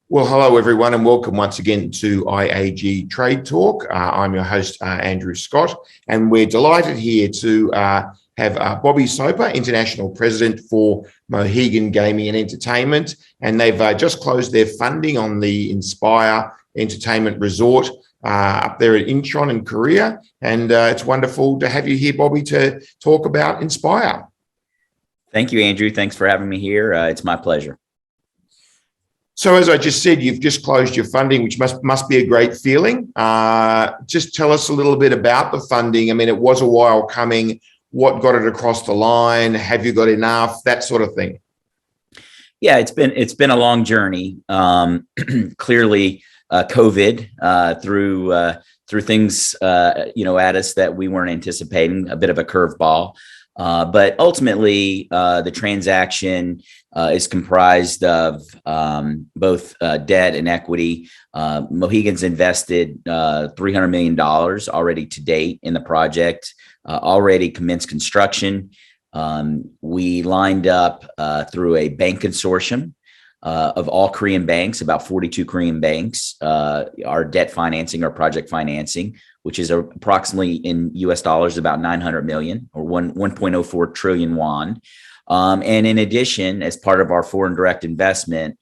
Well, hello everyone, and welcome once again to IAG Trade Talk. I'm your host, Andrew Scott, and we're delighted here to have Bobby Soper, International President for Mohegan Gaming and Entertainment, and they've just closed their funding on the Inspire Entertainment Resort up there at Incheon in Korea, and it's wonderful to have you here, Bobby, to talk about Inspire. Thank you, Andrew. Thanks for having me here. It's my pleasure. So as I just said, you've just closed your funding, which must be a great feeling. Just tell us a little bit about the funding. I mean, it was a while coming. What got it across the line? Have you got enough? That sort of thing. Yeah, it's been a long journey. Clearly, COVID threw things at us that we weren't anticipating. A bit of a curveball. But ultimately, the transaction is comprised of both debt and equity. Mohegan's invested $300 million already to date in the project, already commenced construction. We lined up through a bank consortium of all Korean banks, about 42 Korean banks, our debt financing, our project financing, which is approximately in US dollars, about 900 million or 1.04 trillion won. And in addition, as part of our foreign direct investment,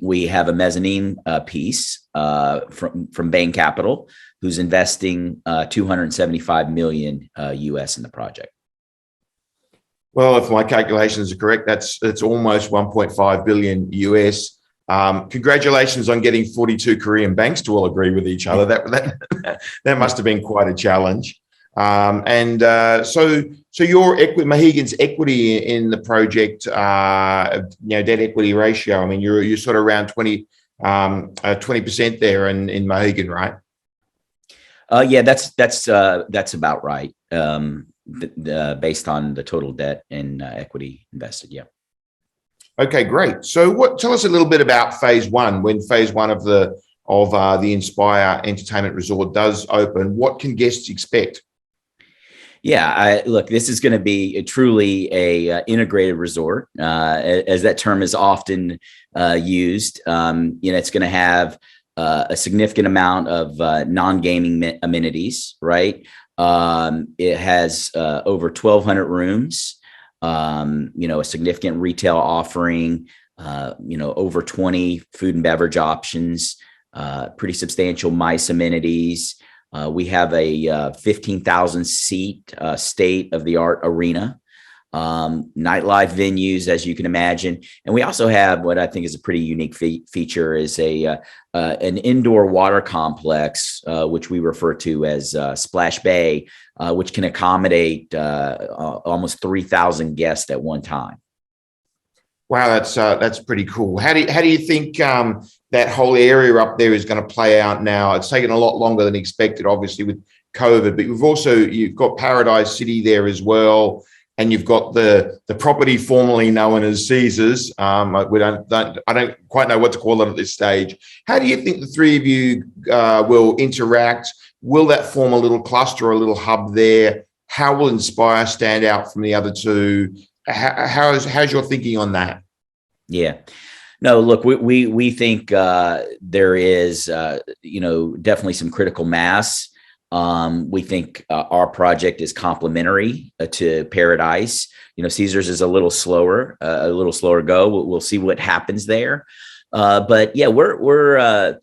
we have a mezzanine piece from Bain Capital, who's investing 275 million US in the project. Well, if my calculations are correct, that's almost 1.5 billion US. Congratulations on getting 42 Korean banks to all agree with each other. That must have been quite a challenge. So your equity, Mohegan's equity in the project, debt equity ratio. I mean, you're sort of around 20% there in Mohegan, right? Yeah, that's about right. Based on the total debt and equity invested. Yeah. Okay, great. So tell us a little bit about phase one. When phase one of the Inspire Entertainment Resort does open, what can guests expect? Yeah, look, this is going to be truly a integrated resort, as that term is often used. It's going to have a significant amount of non-gaming amenities, right? It has over 1,200 rooms, a significant retail offering, over 20 food and beverage options, pretty substantial MICE amenities. We have a 15,000 seat state-of-the-art arena, nightlife venues, as you can imagine. And we also have what I think is a pretty unique feature is an indoor water complex, which we refer to as Splash Bay, which can accommodate almost 3,000 guests at one time. Wow, that's pretty cool. How do you think that whole area up there is going to play out now? It's taken a lot longer than expected, obviously, with COVID, but you've got Paradise City there as well. And you've got the property formerly known as Caesars. I don't quite know what to call it at this stage. How do you think the three of you will interact? Will that form a little cluster or a little hub there? How will Inspire stand out from the other two? How's your thinking on that? Yeah. No, look, we think there is definitely some critical mass. We think our project is complementary to Paradise. Caesars is a little slower go. We'll see what happens there. But yeah, we're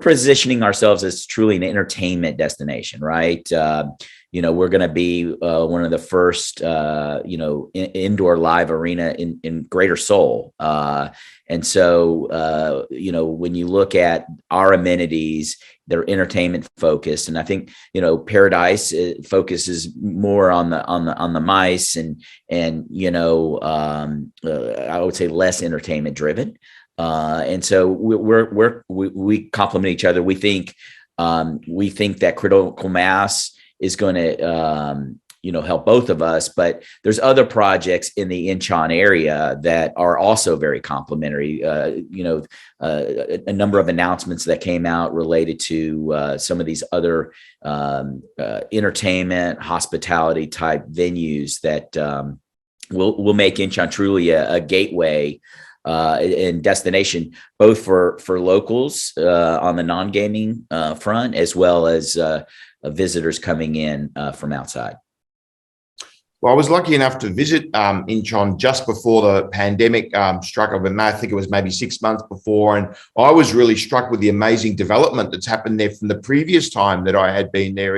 positioning ourselves as truly an entertainment destination, right? We're going to be one of the first, indoor live arena in Greater Seoul. And so, when you look at our amenities, they're entertainment focused, and I think Paradise focuses more on the MICE and I would say less entertainment driven. And so we complement each other. We think that critical mass is going to help both of us, but there's other projects in the Incheon area that are also very complementary. A number of announcements that came out related to some of these other entertainment, hospitality type venues that will make Incheon truly a gateway and destination, both for locals on the non-gaming front, as well as visitors coming in from outside. Well, I was lucky enough to visit Incheon just before the pandemic struck. I think it was maybe 6 months before. And I was really struck with the amazing development that's happened there from the previous time that I had been there.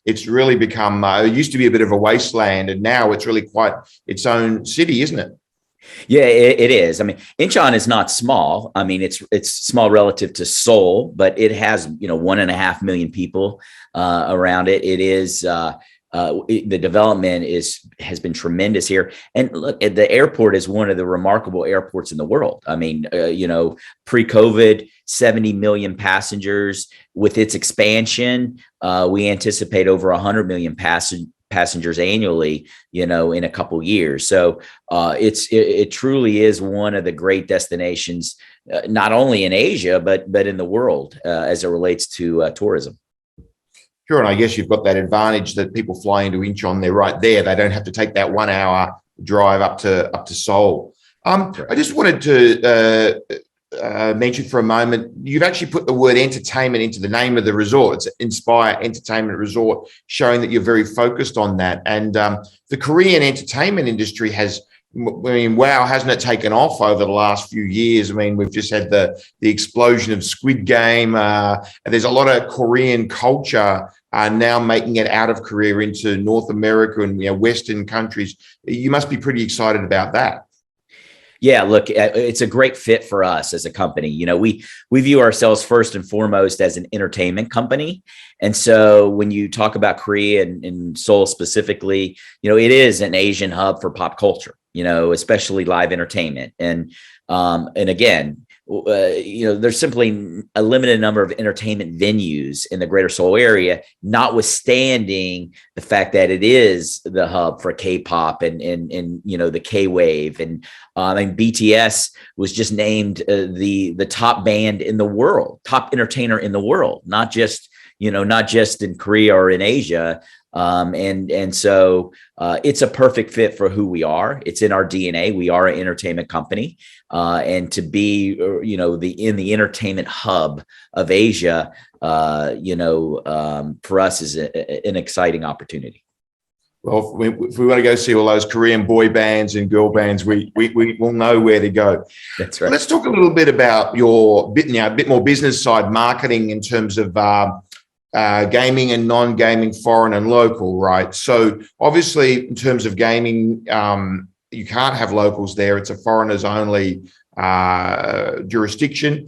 It's really become, it used to be a bit of a wasteland, and now it's really quite its own city, isn't it? Yeah, it is. I mean, Incheon is not small. I mean, it's small relative to Seoul, but it has 1.5 million people around it. It is the development has been tremendous here. And look, the airport is one of the remarkable airports in the world. I mean, pre-COVID, 70 million passengers. With its expansion, we anticipate over 100 million passengers annually, in a couple years. So it truly is one of the great destinations, not only in Asia, but in the world as it relates to tourism. Sure, and I guess you've got that advantage that people fly into Incheon, they're right there. They don't have to take that 1 hour drive up to Seoul. I just wanted to mention for a moment, you've actually put the word entertainment into the name of the resort. It's Inspire Entertainment Resort, showing that you're very focused on that. And the Korean entertainment industry has, wow, hasn't it taken off over the last few years? I mean, we've just had the explosion of Squid Game. And there's a lot of Korean culture now making it out of Korea into North America and Western countries. You must be pretty excited about that. Yeah, look, it's a great fit for us as a company. We view ourselves first and foremost as an entertainment company. And so when you talk about Korea and Seoul specifically, it is an Asian hub for pop culture, especially live entertainment. And again, there's simply a limited number of entertainment venues in the greater Seoul area, notwithstanding the fact that it is the hub for K-pop and the K-wave. And BTS was just named the top band in the world, top entertainer in the world, not just in Korea or in Asia. So it's a perfect fit for who we are. It's in our DNA. We are an entertainment company, and to be, in the entertainment hub of Asia, for us is an exciting opportunity. Well, if we want to go see all those Korean boy bands and girl bands, we will know where to go. That's right. Let's talk a little bit about your bit more business side, marketing in terms of gaming and non-gaming, foreign and local, right? So obviously in terms of gaming, you can't have locals there. It's a foreigners only jurisdiction.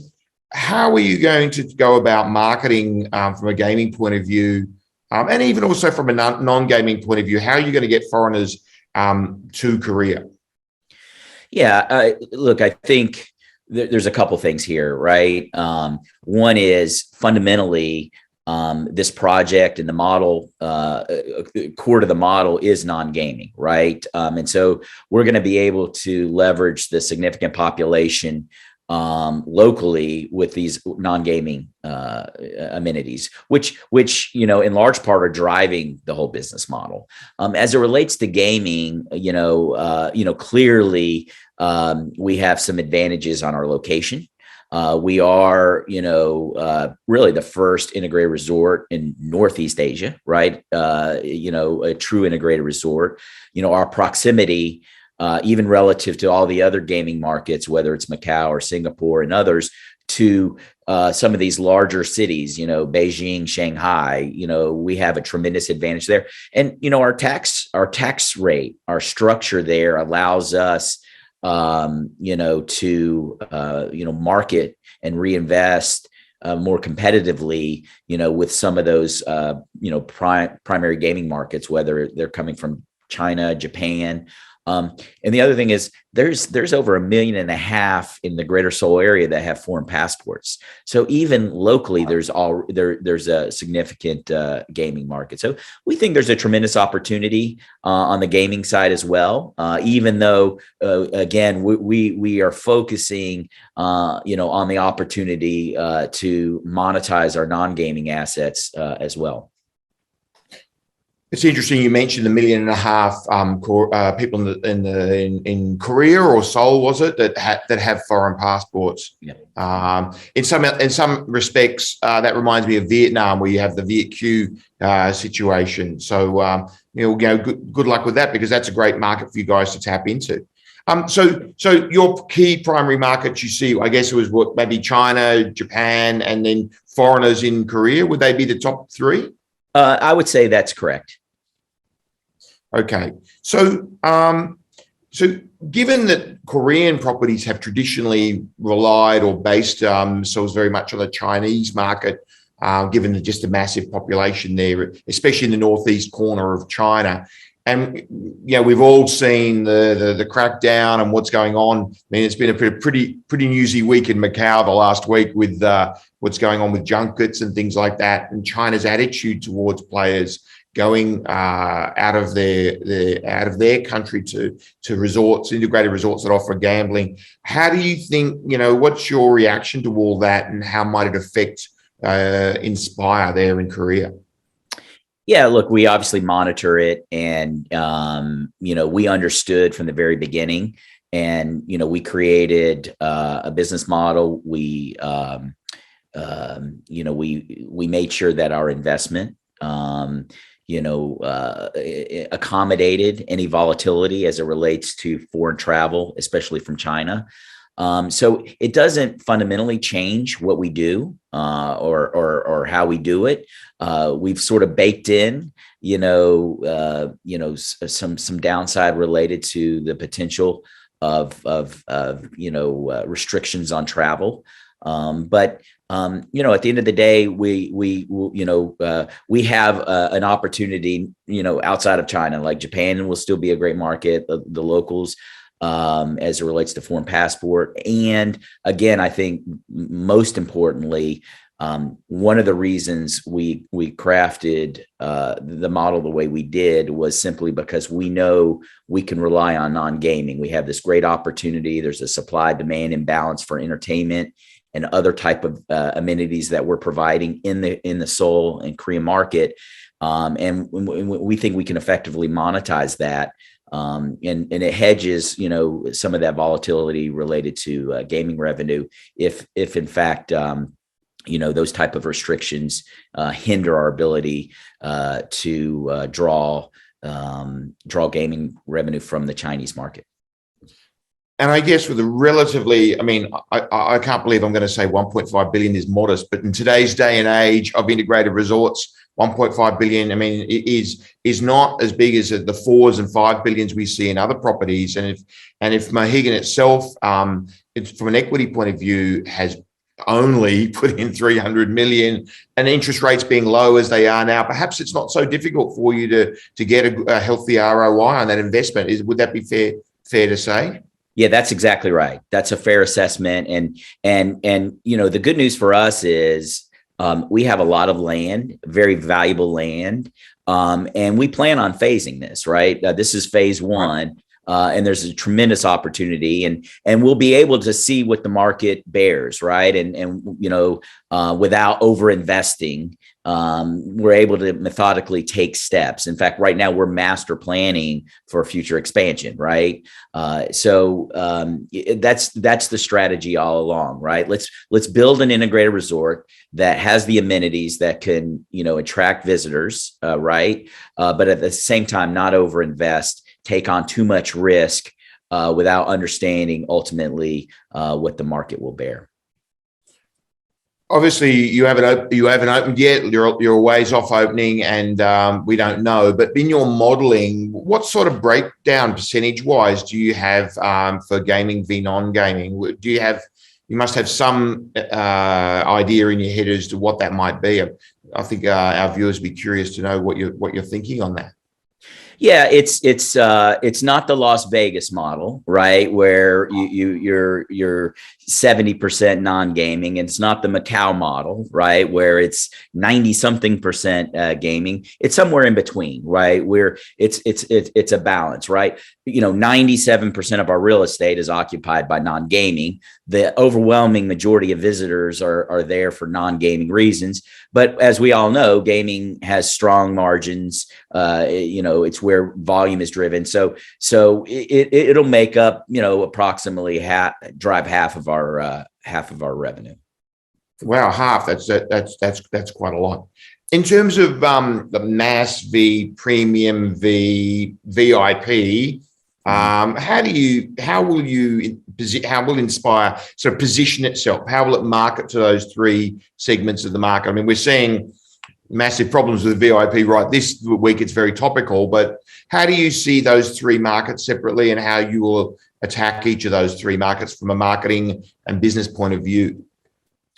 How are you going to go about marketing from a gaming point of view, and even also from a non-gaming point of view? How are you going to get foreigners to Korea? Yeah, look, I think there's a couple things here, right? One is fundamentally, this project and the model, core to the model is non-gaming, right? And so we're going to be able to leverage the significant population locally with these non-gaming amenities, which in large part are driving the whole business model. As it relates to gaming, clearly we have some advantages on our location. We are, really the first integrated resort in Northeast Asia, right? A true integrated resort. Our proximity, even relative to all the other gaming markets, whether it's Macau or Singapore and others, to some of these larger cities, Beijing, Shanghai, we have a tremendous advantage there. And, our tax rate, our structure there allows us to market and reinvest more competitively, with some of those, primary gaming markets, whether they're coming from China, Japan. And the other thing is there's over 1.5 million in the greater Seoul area that have foreign passports. So even locally, there's a significant gaming market. So we think there's a tremendous opportunity on the gaming side as well. Even though again, we are focusing on the opportunity to monetize our non-gaming assets as well. It's interesting you mentioned the 1.5 million people in Korea or Seoul, was it, that have foreign passports. Yeah. In some respects, that reminds me of Vietnam, where you have the Viet Q situation. So good luck with that, because that's a great market for you guys to tap into. So your key primary markets you see, I guess it was maybe China, Japan, and then foreigners in Korea. Would they be the top three? I would say that's correct. Okay. So given that Korean properties have traditionally relied or based themselves very much on the Chinese market, given just the massive population there, especially in the northeast corner of China, and we've all seen the crackdown and what's going on. I mean, it's been a pretty newsy week in Macau the last week with what's going on with junkets and things like that, and China's attitude towards players going out of their country to resorts, integrated resorts that offer gambling. How do you think, what's your reaction to all that, and how might it affect Inspire there in Korea? Yeah, look, we obviously monitor it, and we understood from the very beginning, and we created a business model. We made sure that our investment accommodated any volatility as it relates to foreign travel, especially from China. So it doesn't fundamentally change what we do or how we do it. We've sort of baked in, some downside related to the potential of restrictions on travel. But at the end of the day, we have an opportunity, outside of China. Like Japan will still be a great market, the locals, as it relates to foreign passport. And again, I think most importantly, one of the reasons we crafted the model the way we did was simply because we know we can rely on non-gaming. We have this great opportunity. There's a supply-demand imbalance for entertainment and other type of amenities that we're providing in the Seoul and Korean market, and we think we can effectively monetize that, and it hedges some of that volatility related to gaming revenue if in fact those type of restrictions hinder our ability to draw gaming revenue from the Chinese market. And I guess with a relatively, I can't believe I'm going to say 1.5 billion is modest, but in today's day and age of integrated resorts, 1.5 billion, it is not as big as the 4s and 5 billions we see in other properties. And if Mohegan itself, it's from an equity point of view, has only put in 300 million, and interest rates being low as they are now, perhaps it's not so difficult for you to get a healthy ROI on that investment. Would that be fair to say? Yeah, that's exactly right. That's a fair assessment. And the good news for us is we have a lot of land, very valuable land, and we plan on phasing this, right? This is phase one, and there's a tremendous opportunity, and we'll be able to see what the market bears, right? And without over investing, we're able to methodically take steps. In fact, right now we're master planning for future expansion, right? So that's the strategy all along, right? Let's build an integrated resort that has the amenities that can, attract visitors, right? But at the same time, not overinvest, take on too much risk without understanding ultimately what the market will bear. Obviously, you haven't opened yet. You're a ways off opening, and we don't know. But in your modelling, what sort of breakdown percentage-wise do you have for gaming v non-gaming? You must have some idea in your head as to what that might be. I think our viewers would be curious to know what you're thinking on that. Yeah, it's not the Las Vegas model, right? Where you're 70% non-gaming, and it's not the Macau model, right? Where it's 90-something% gaming. It's somewhere in between, right? Where it's a balance, right? 97% of our real estate is occupied by non-gaming. The overwhelming majority of visitors are there for non-gaming reasons. But as we all know, gaming has strong margins. It's where volume is driven. So it'll make up, approximately drive half of our revenue. Wow, half. That's quite a lot. In terms of the mass v premium v VIP, how will Inspire sort of position itself? How will it market to those three segments of the market? I mean, we're seeing massive problems with VIP right this week. It's very topical, but how do you see those three markets separately, and how you will attack each of those three markets from a marketing and business point of view?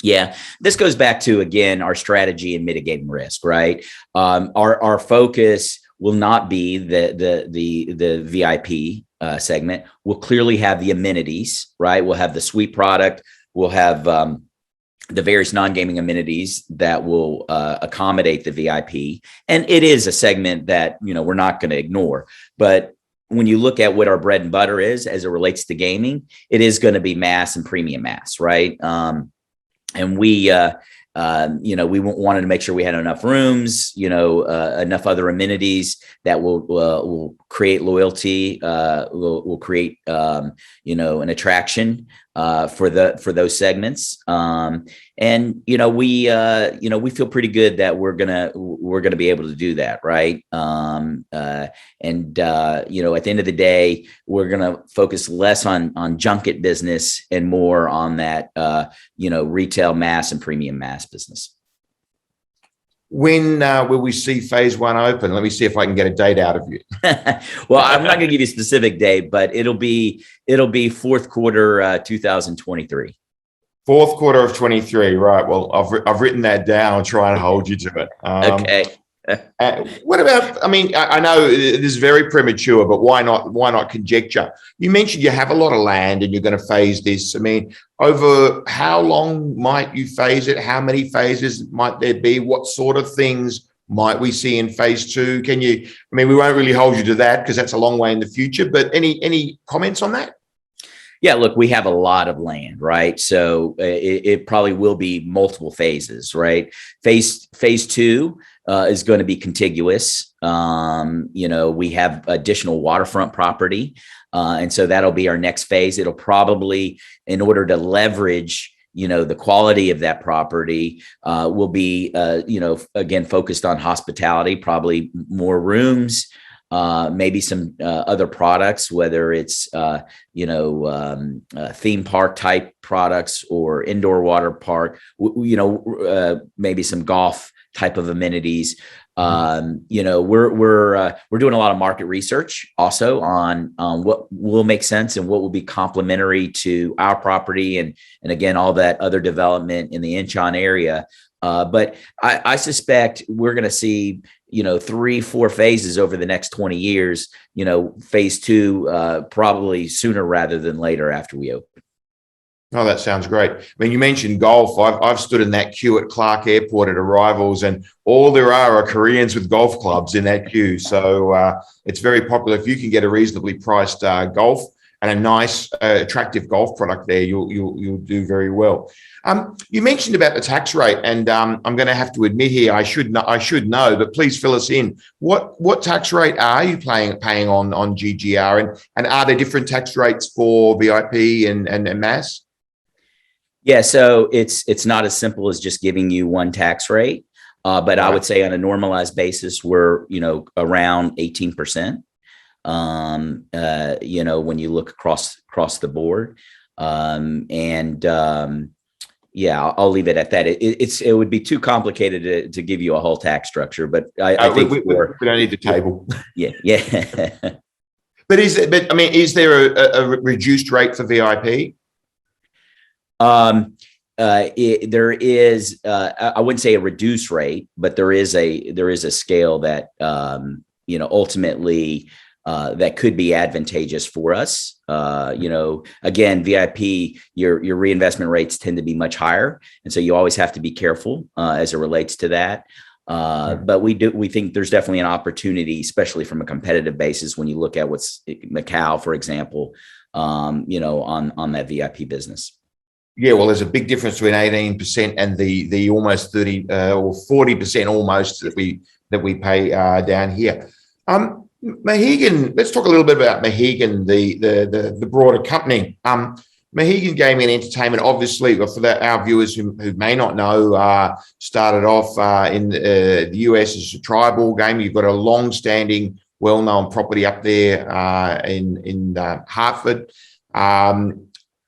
Yeah, this goes back to, again, our strategy in mitigating risk, right? Our focus will not be the VIP segment. We'll clearly have the amenities, right? We'll have the suite product. We'll have the various non-gaming amenities that will accommodate the VIP. And it is a segment that, we're not going to ignore. But when you look at what our bread and butter is as it relates to gaming, it is going to be mass and premium mass, right? And we wanted to make sure we had enough rooms, enough other amenities that will create loyalty, will create, an attraction for those segments. And we feel pretty good that we're gonna be able to do that, right? At the end of the day, we're gonna focus less on junket business and more on that retail mass and premium mass business. When will we see phase one open? Let me see if I can get a date out of you. Well, I'm not going to give you a specific date, but it'll be fourth quarter 2023. Fourth quarter of 23, right? Well, I've written that down. I'll try and hold you to it. Okay. What about? I mean, I know this is very premature, but why not? Why not conjecture? You mentioned you have a lot of land and you're going to phase this. I mean, over how long might you phase it? How many phases might there be? What sort of things might we see in phase two? Can you? I mean, we won't really hold you to that because that's a long way in the future. But any comments on that? Yeah, look, we have a lot of land, right? So it probably will be multiple phases, right? Phase two is going to be contiguous. We have additional waterfront property. And so that'll be our next phase. It'll probably, in order to leverage, the quality of that property, will be, again, focused on hospitality, probably more rooms, maybe some other products, whether it's, theme park type products or indoor water park, maybe some golf type of amenities. We're doing a lot of market research also on what will make sense and what will be complementary to our property and again, all that other development in the Incheon area. But I suspect we're going to see, 3-4 phases over the next 20 years, phase two, probably sooner rather than later after we open. Oh, that sounds great. I mean, you mentioned golf. I've stood in that queue at Clark Airport at arrivals, and all there are Koreans with golf clubs in that queue. So it's very popular. If you can get a reasonably priced golf and a nice, attractive golf product there, you'll do very well. You mentioned about the tax rate, and I'm going to have to admit here I should know, but please fill us in. What tax rate are you paying on GGR, and are there different tax rates for VIP and mass? Yeah, so it's not as simple as just giving you one tax rate, but right. I would say on a normalized basis, we're around 18%. When you look across the board, yeah, I'll leave it at that. It would be too complicated to give you a whole tax structure, but I think we don't need the table. Yeah. But is there a reduced rate for VIP? There is, I wouldn't say a reduced rate, but there is a scale that, ultimately, that could be advantageous for us. Again, VIP, your reinvestment rates tend to be much higher. And so you always have to be careful, as it relates to that. But we think there's definitely an opportunity, especially from a competitive basis, when you look at what's Macau, for example, on that VIP business. Yeah, well, there's a big difference between 18% and the almost 30 or 40% almost that we pay down here. Mohegan, let's talk a little bit about Mohegan, the broader company. Mohegan Gaming and Entertainment, obviously, for our viewers who may not know, started off in the US as a tribal game. You've got a long-standing, well-known property up there in Hartford.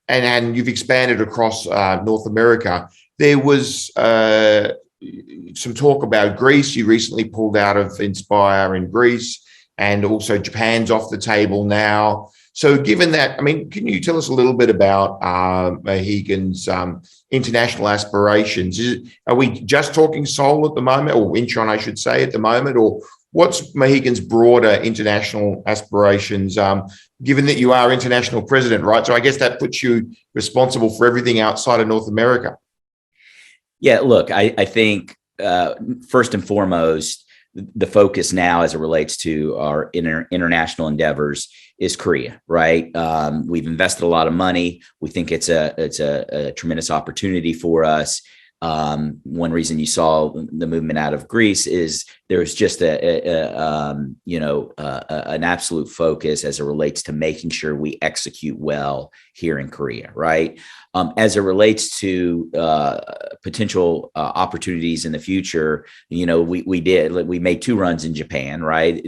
And you've expanded across North America. There was some talk about Greece. You recently pulled out of Inspire in Greece, and also Japan's off the table now. So given that, I mean, can you tell us a little bit about Mohegan's international aspirations? Are we just talking Seoul at the moment, or Incheon, I should say, at the moment, or what's Mohegan's broader international aspirations, given that you are international president, right? So I guess that puts you responsible for everything outside of North America. Yeah, look, I think first and foremost, the focus now as it relates to our international endeavors is Korea, right? We've invested a lot of money. We think it's a tremendous opportunity for us. One reason you saw the movement out of Greece is there's just an absolute focus as it relates to making sure we execute well here in Korea, right? As it relates to potential opportunities in the future, we made 2 runs in Japan, right?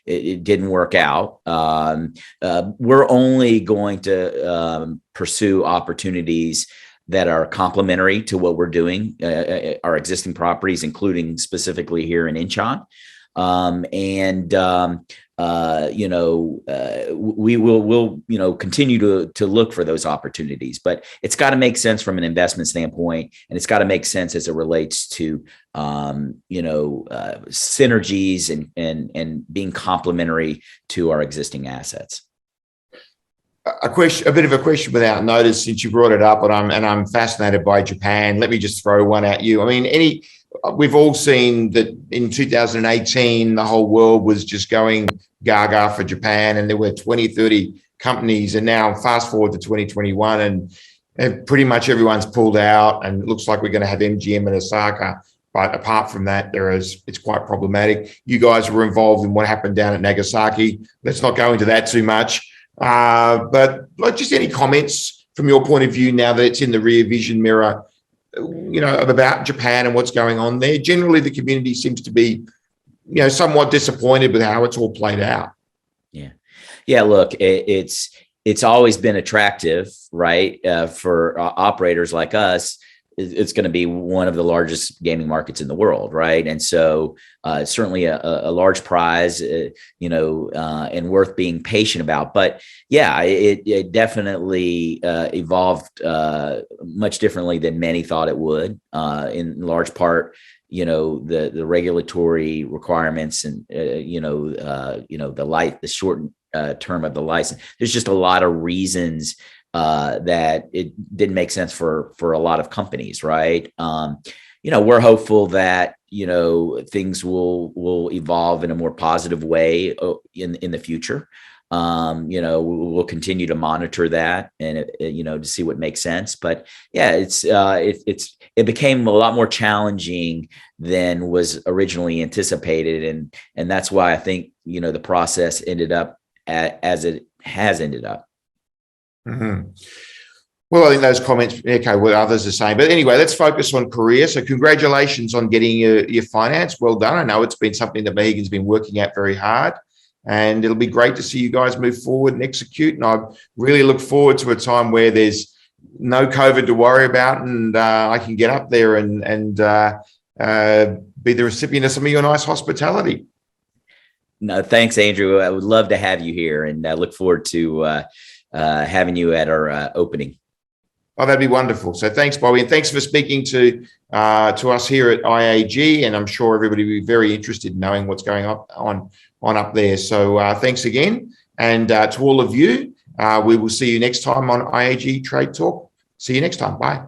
It didn't work out. We're only going to pursue opportunities that are complementary to what we're doing, our existing properties, including specifically here in Incheon. We'll continue to look for those opportunities, but it's got to make sense from an investment standpoint, and it's got to make sense as it relates to synergies and being complementary to our existing assets. A bit of a question without notice, since you brought it up, and I'm fascinated by Japan. Let me just throw one at you. I mean, we've all seen that in 2018, the whole world was just going gaga for Japan, and there were 20, 30 companies, and now fast forward to 2021, and pretty much everyone's pulled out, and it looks like we're going to have MGM in Osaka. But apart from that, it's quite problematic. You guys were involved in what happened down at Nagasaki. Let's not go into that too much. But just any comments from your point of view now that it's in the rear vision mirror, about Japan and what's going on there. Generally, the community seems to be, somewhat disappointed with how it's all played out. Yeah. Look, it's always been attractive, right? For operators like us. It's going to be one of the largest gaming markets in the world, right? And so certainly a large prize, and worth being patient about. But yeah, it definitely evolved much differently than many thought it would. In large part, the regulatory requirements and the short term of the license. There's just a lot of reasons that it didn't make sense for a lot of companies, right? We're hopeful that things will evolve in a more positive way in the future. We'll continue to monitor that and to see what makes sense. But yeah, it became a lot more challenging than was originally anticipated, and that's why I think the process ended up as it has ended up. Mm-hmm. Well, I think those comments echo what others are saying. But anyway, let's focus on Korea. So congratulations on getting your finance. Well done. I know it's been something that Mohegan's been working at very hard, and it'll be great to see you guys move forward and execute. And I really look forward to a time where there's no COVID to worry about, and I can get up there and be the recipient of some of your nice hospitality. No, thanks, Andrew. I would love to have you here, and I look forward to having you at our opening. Oh, that'd be wonderful. So thanks, Bobby, and thanks for speaking to us here at IAG. And I'm sure everybody will be very interested in knowing what's going on up there. So thanks again, and to all of you, we will see you next time on IAG Trade Talk. See you next time. Bye.